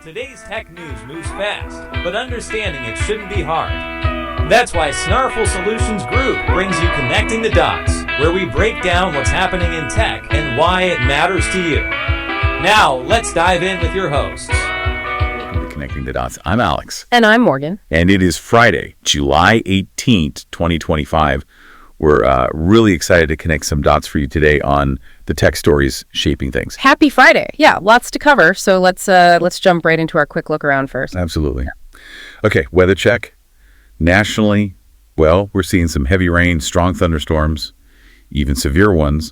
Today's tech news moves fast, but understanding it shouldn't be hard. That's why Snarful Solutions Group brings you Connecting the Dots, where we break down what's happening in tech and why it matters to you. Now, let's dive in with your hosts. Welcome to Connecting the Dots. I'm Alex. And I'm Morgan. And it is Friday, July 18th, 2025. We're really excited to connect some dots for you today on the tech stories shaping things. Happy Friday. Yeah, lots to cover. So let's jump right into our quick look around first. Absolutely. Okay, weather check. Nationally, well, we're seeing some heavy rain, strong thunderstorms, even severe ones,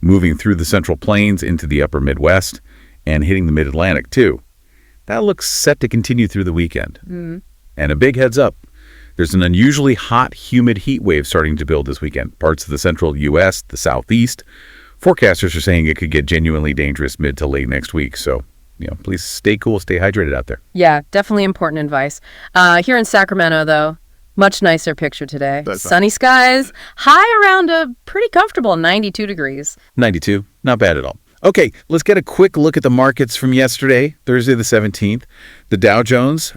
moving through the Central Plains into the upper Midwest and hitting the Mid-Atlantic too. That looks set to continue through the weekend. And a big heads up. There's an unusually hot, humid heat wave starting to build this weekend. Parts of the central U.S., the southeast. Forecasters are saying it could get genuinely dangerous mid to late next week. So, please stay cool, stay hydrated out there. Yeah, definitely important advice. Here in Sacramento, though, much nicer picture today. Sunny skies, high around a pretty comfortable 92 degrees. 92, not bad at all. Okay, let's get a quick look at the markets from yesterday, Thursday the 17th. The Dow Jones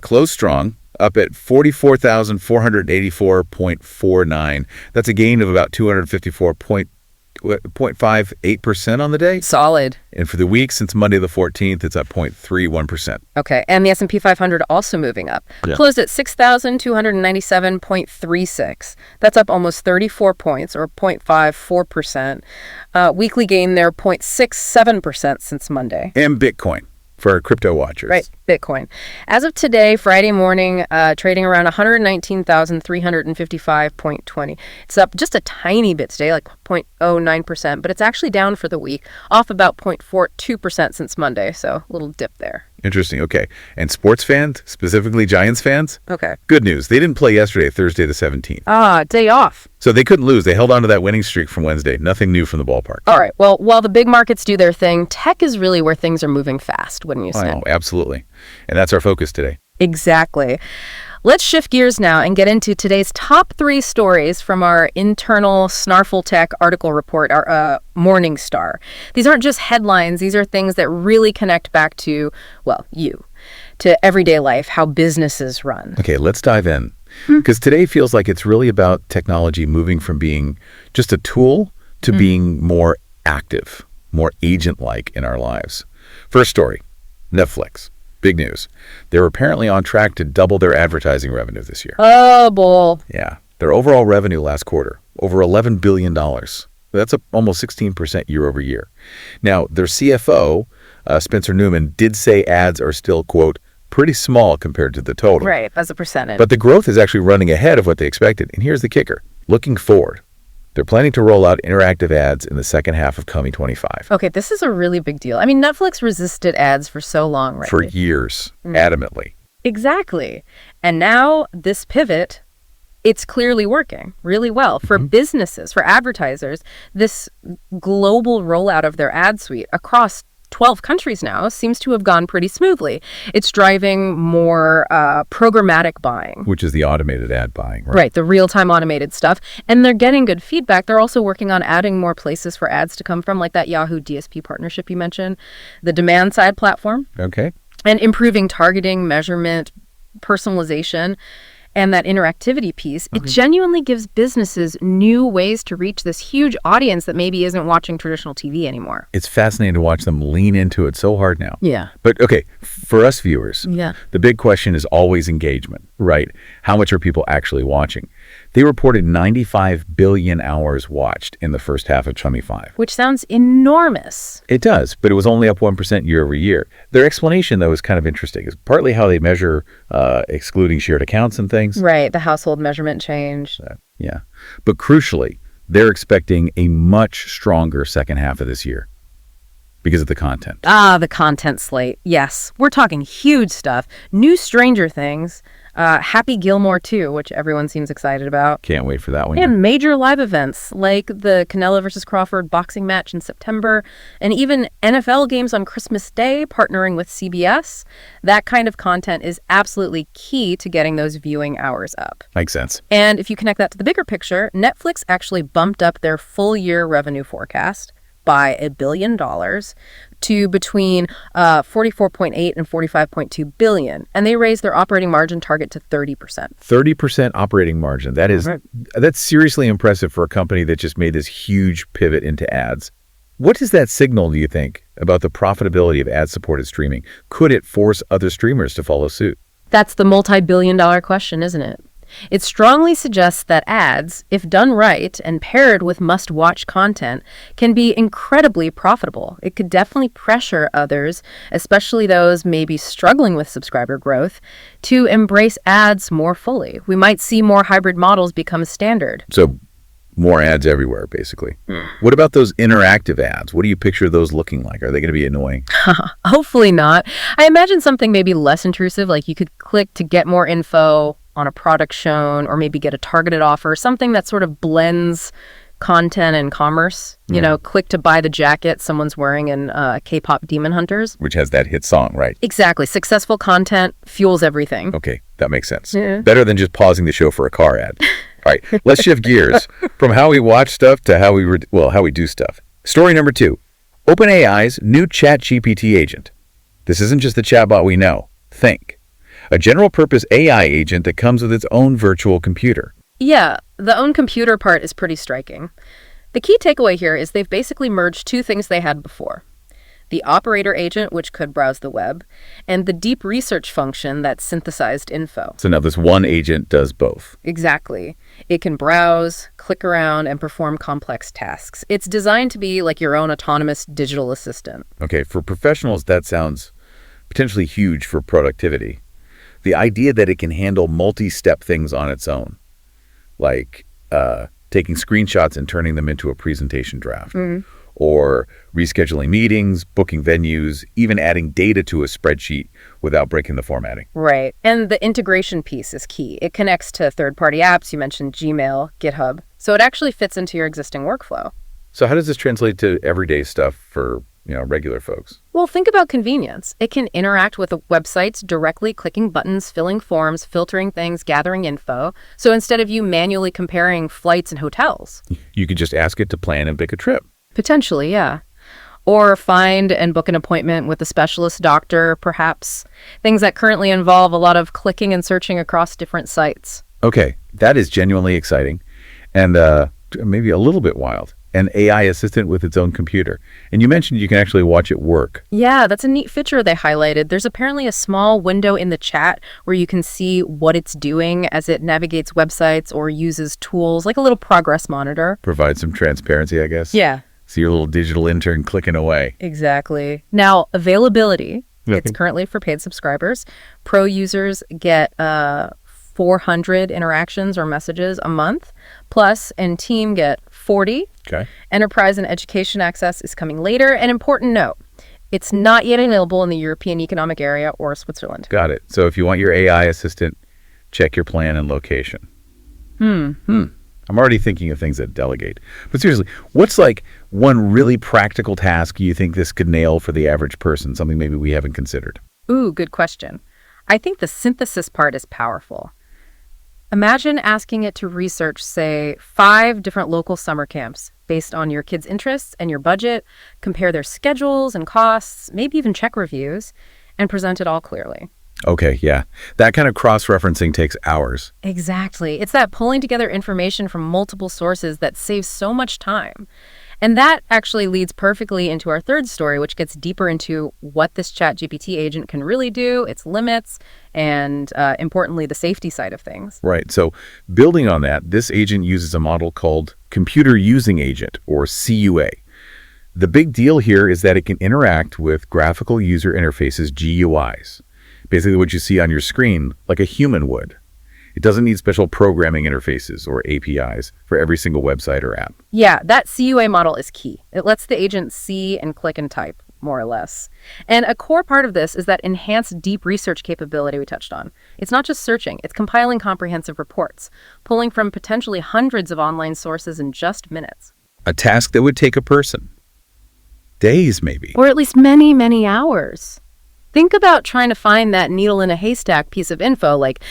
closed strong, up at 44,484.49. That's a gain of about 254.58% on the day. Solid. And for the week, since Monday the 14th, it's up 0.31%. Okay, and the S&P 500 also moving up. Yeah. Closed at 6,297.36. That's up almost 34 points, or 0.54%. Weekly gain there, 0.67% since Monday. And Bitcoin. For our crypto watchers. Right, Bitcoin. As of today, Friday morning, trading around 119,355.20. It's up just a tiny bit today, like 0.09%, but it's actually down for the week, off about 0.42% since Monday, so a little dip there. Interesting. Okay. And sports fans, specifically Giants fans? Okay. Good news. They didn't play yesterday, Thursday the 17th. Day off. So they couldn't lose. They held on to that winning streak from Wednesday. Nothing new from the ballpark. All right. Well, while the big markets do their thing, tech is really where things are moving fast, wouldn't you say? Oh, absolutely. And that's our focus today. Exactly. Let's shift gears now and get into today's top 3 stories from our internal Snarful Tech article report, our Morning Star. These aren't just headlines. These are things that really connect back to, well, you, to everyday life, how businesses run. Okay, let's dive in. Because today feels like it's really about technology moving from being just a tool to being more active, more agent-like in our lives. First story, Netflix. Big news. They're apparently on track to double their advertising revenue this year. Oh, bull. Yeah. Their overall revenue last quarter, over $11 billion. That's up almost 16% year over year. Now, their CFO, Spencer Newman, did say ads are still, quote, pretty small compared to the total. Right, as a percentage. But the growth is actually running ahead of what they expected. And here's the kicker. Looking forward, they're planning to roll out interactive ads in the second half of 2025. Okay, this is a really big deal. I mean, Netflix resisted ads for so long, right? For years, adamantly. Exactly. And now this pivot, it's clearly working really well for businesses, for advertisers. This global rollout of their ad suite across 12 countries now seems to have gone pretty smoothly. It's driving more programmatic buying. Which is the automated ad buying, right? Right, the real-time automated stuff. And they're getting good feedback. They're also working on adding more places for ads to come from, like that Yahoo DSP partnership you mentioned, the demand-side platform. Okay. And improving targeting, measurement, personalization, and that interactivity piece. It genuinely gives businesses new ways to reach this huge audience that maybe isn't watching traditional TV anymore. It's fascinating to watch them lean into it so hard now. Yeah. But okay, for us viewers, the big question is always engagement, right? How much are people actually watching? They reported 95 billion hours watched in the first half of 2025. Which sounds enormous. It does, but it was only up 1% year over year. Their explanation, though, is kind of interesting. It's partly how they measure excluding shared accounts and things. Right, the household measurement changed. Yeah. But crucially, they're expecting a much stronger second half of this year because of the content. The content slate. Yes, we're talking huge stuff. New Stranger Things. Happy Gilmore 2, which everyone seems excited about. Can't wait for that one. And major live events like the Canelo versus Crawford boxing match in September, and even NFL games on Christmas Day partnering with CBS. That kind of content is absolutely key to getting those viewing hours up. Makes sense. And if you connect that to the bigger picture, Netflix actually bumped up their full year revenue forecast by $1 billion to between 44.8 and 45.2 billion, and they raised their operating margin target to 30%. 30% operating margin. That's seriously impressive for a company that just made this huge pivot into ads. What does that signal, do you think, about the profitability of ad-supported streaming? Could it force other streamers to follow suit? That's the multi-billion-dollar question, isn't it? It strongly suggests that ads, if done right and paired with must-watch content, can be incredibly profitable. It could definitely pressure others, especially those maybe struggling with subscriber growth, to embrace ads more fully. We might see more hybrid models become standard. So more ads everywhere, basically. What about those interactive ads? What do you picture those looking like? Are they going to be annoying? Hopefully not. I imagine something maybe less intrusive, like you could click to get more info on a product shown, or maybe get a targeted offer, something that sort of blends content and commerce. You know, click to buy the jacket someone's wearing in K-pop Demon Hunters. Which has that hit song, right? Exactly. Successful content fuels everything. Okay, that makes sense. Yeah. Better than just pausing the show for a car ad. All right, let's shift gears from how we watch stuff to how we do stuff. Story number 2, OpenAI's new ChatGPT agent. This isn't just the chatbot we know. Think. A general-purpose AI agent that comes with its own virtual computer. Yeah, the own computer part is pretty striking. The key takeaway here is they've basically merged two things they had before. The operator agent, which could browse the web, and the deep research function that synthesized info. So now this one agent does both. Exactly. It can browse, click around, and perform complex tasks. It's designed to be like your own autonomous digital assistant. Okay, for professionals, that sounds potentially huge for productivity. The idea that it can handle multi-step things on its own, like taking screenshots and turning them into a presentation draft, or rescheduling meetings, booking venues, even adding data to a spreadsheet without breaking the formatting. Right. And the integration piece is key. It connects to third-party apps. You mentioned Gmail, GitHub. So it actually fits into your existing workflow. So how does this translate to everyday stuff for, regular folks? Well, think about convenience. It can interact with the websites directly, clicking buttons, filling forms, filtering things, gathering info. So instead of you manually comparing flights and hotels, you could just ask it to plan and pick a trip. Potentially, yeah. Or find and book an appointment with a specialist doctor, perhaps. Things that currently involve a lot of clicking and searching across different sites. Okay, that is genuinely exciting and maybe a little bit wild. An AI assistant with its own computer. And you mentioned you can actually watch it work. Yeah, that's a neat feature they highlighted. There's apparently a small window in the chat where you can see what it's doing as it navigates websites or uses tools, like a little progress monitor. Provide some transparency, I guess. Yeah. See your little digital intern clicking away. Exactly. Now, availability. It's currently for paid subscribers. Pro users get 400 interactions or messages a month. Plus, and team get 40. Okay. Enterprise and education access is coming later. An important note, it's not yet available in the European Economic Area or Switzerland. Got it. So if you want your AI assistant, check your plan and location. I'm already thinking of things that delegate. But seriously, what's like one really practical task you think this could nail for the average person, something maybe we haven't considered? Ooh, good question. I think the synthesis part is powerful. Imagine asking it to research, say, 5 different local summer camps based on your kids' interests and your budget, compare their schedules and costs, maybe even check reviews, and present it all clearly. Okay, yeah. That kind of cross-referencing takes hours. Exactly. It's that pulling together information from multiple sources that saves so much time. And that actually leads perfectly into our third story, which gets deeper into what this ChatGPT agent can really do, its limits, and importantly, the safety side of things. Right. So building on that, this agent uses a model called Computer Using Agent, or CUA. The big deal here is that it can interact with graphical user interfaces, GUIs. Basically what you see on your screen, like a human would. It doesn't need special programming interfaces or APIs for every single website or app. Yeah, that CUA model is key. It lets the agent see and click and type, more or less. And a core part of this is that enhanced deep research capability we touched on. It's not just searching, it's compiling comprehensive reports, pulling from potentially hundreds of online sources in just minutes. A task that would take a person. Days, maybe. Or at least many, many hours. Think about trying to find that needle in a haystack piece of info, like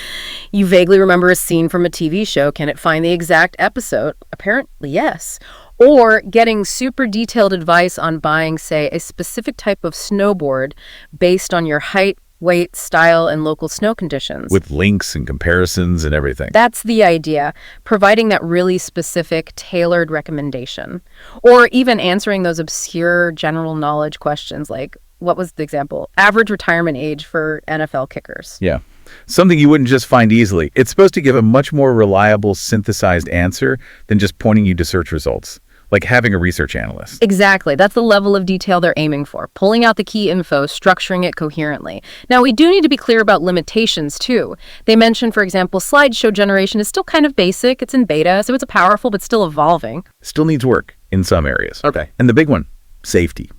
you vaguely remember a scene from a TV show. Can it find the exact episode? Apparently, yes. Or getting super detailed advice on buying, say, a specific type of snowboard based on your height, weight, style, and local snow conditions. With links and comparisons and everything. That's the idea, providing that really specific, tailored recommendation. Or even answering those obscure general knowledge questions like, what was the example? Average retirement age for NFL kickers. Yeah. Something you wouldn't just find easily. It's supposed to give a much more reliable, synthesized answer than just pointing you to search results, like having a research analyst. Exactly. That's the level of detail they're aiming for, pulling out the key info, structuring it coherently. Now, we do need to be clear about limitations, too. They mentioned, for example, slideshow generation is still kind of basic. It's in beta, so it's powerful, but still evolving. Still needs work in some areas. Okay. And the big one, safety.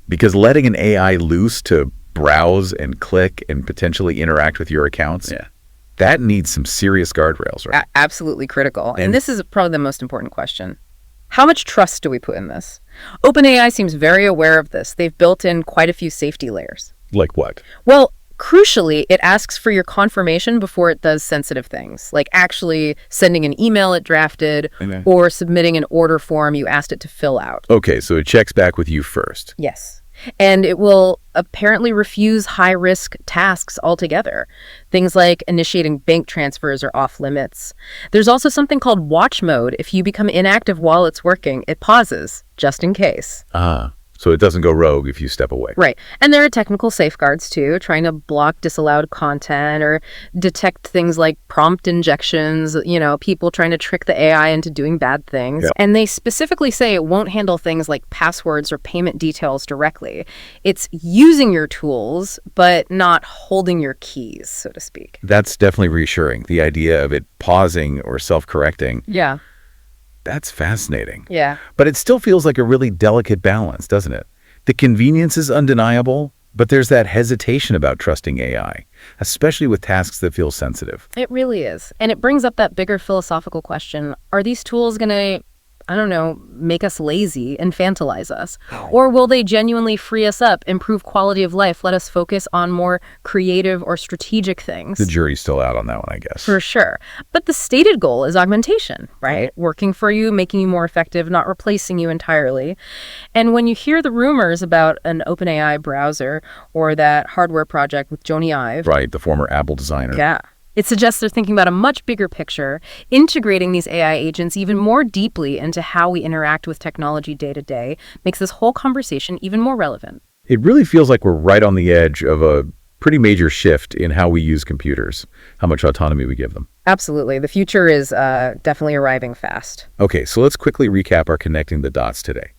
Because letting an AI loose to browse and click and potentially interact with your accounts, that needs some serious guardrails, right? Absolutely critical. And this is probably the most important question. How much trust do we put in this? OpenAI seems very aware of this. They've built in quite a few safety layers. Like what? Well, crucially, it asks for your confirmation before it does sensitive things, like actually sending an email it drafted or submitting an order form you asked it to fill out. Okay, so it checks back with you first. Yes. And it will apparently refuse high-risk tasks altogether. Things like initiating bank transfers are off limits. There's also something called watch mode. If you become inactive while it's working, it pauses, just in case. So it doesn't go rogue if you step away. Right. And there are technical safeguards, too, trying to block disallowed content or detect things like prompt injections, people trying to trick the AI into doing bad things. Yep. And they specifically say it won't handle things like passwords or payment details directly. It's using your tools, but not holding your keys, so to speak. That's definitely reassuring, the idea of it pausing or self-correcting. Yeah. That's fascinating. Yeah. But it still feels like a really delicate balance, doesn't it? The convenience is undeniable, but there's that hesitation about trusting AI, especially with tasks that feel sensitive. It really is. And it brings up that bigger philosophical question. Are these tools going to, make us lazy, infantilize us? Or will they genuinely free us up, improve quality of life, let us focus on more creative or strategic things? The jury's still out on that one, I guess. For sure. But the stated goal is augmentation, right? Working for you, making you more effective, not replacing you entirely. And when you hear the rumors about an OpenAI browser or that hardware project with Jony Ive. Right, the former Apple designer. Yeah. It suggests they're thinking about a much bigger picture, integrating these AI agents even more deeply into how we interact with technology day to day, makes this whole conversation even more relevant. It really feels like we're right on the edge of a pretty major shift in how we use computers, how much autonomy we give them. Absolutely. The future is definitely arriving fast. Okay, so let's quickly recap our connecting the dots today.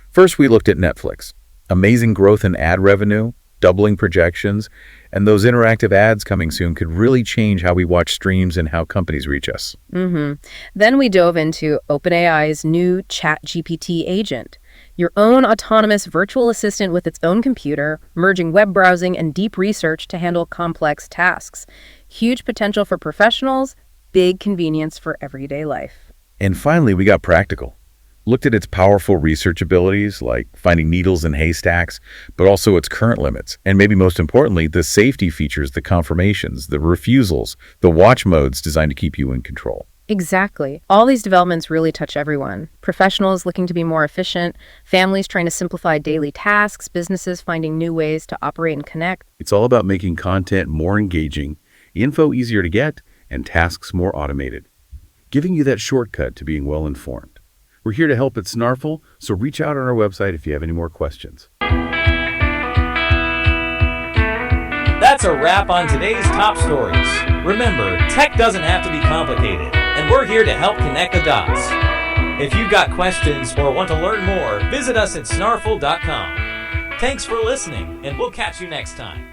First, we looked at Netflix. Amazing growth in ad revenue, doubling projections, and those interactive ads coming soon could really change how we watch streams and how companies reach us. Then we dove into OpenAI's new ChatGPT agent, your own autonomous virtual assistant with its own computer, merging web browsing and deep research to handle complex tasks. Huge potential for professionals, big convenience for everyday life. And finally, we got practical. Looked at its powerful research abilities, like finding needles in haystacks, but also its current limits. And maybe most importantly, the safety features, the confirmations, the refusals, the watch modes designed to keep you in control. Exactly. All these developments really touch everyone. Professionals looking to be more efficient, families trying to simplify daily tasks, businesses finding new ways to operate and connect. It's all about making content more engaging, info easier to get, and tasks more automated, giving you that shortcut to being well informed. We're here to help at Snarful, so reach out on our website if you have any more questions. That's a wrap on today's top stories. Remember, tech doesn't have to be complicated, and we're here to help connect the dots. If you've got questions or want to learn more, visit us at snarful.com. Thanks for listening, and we'll catch you next time.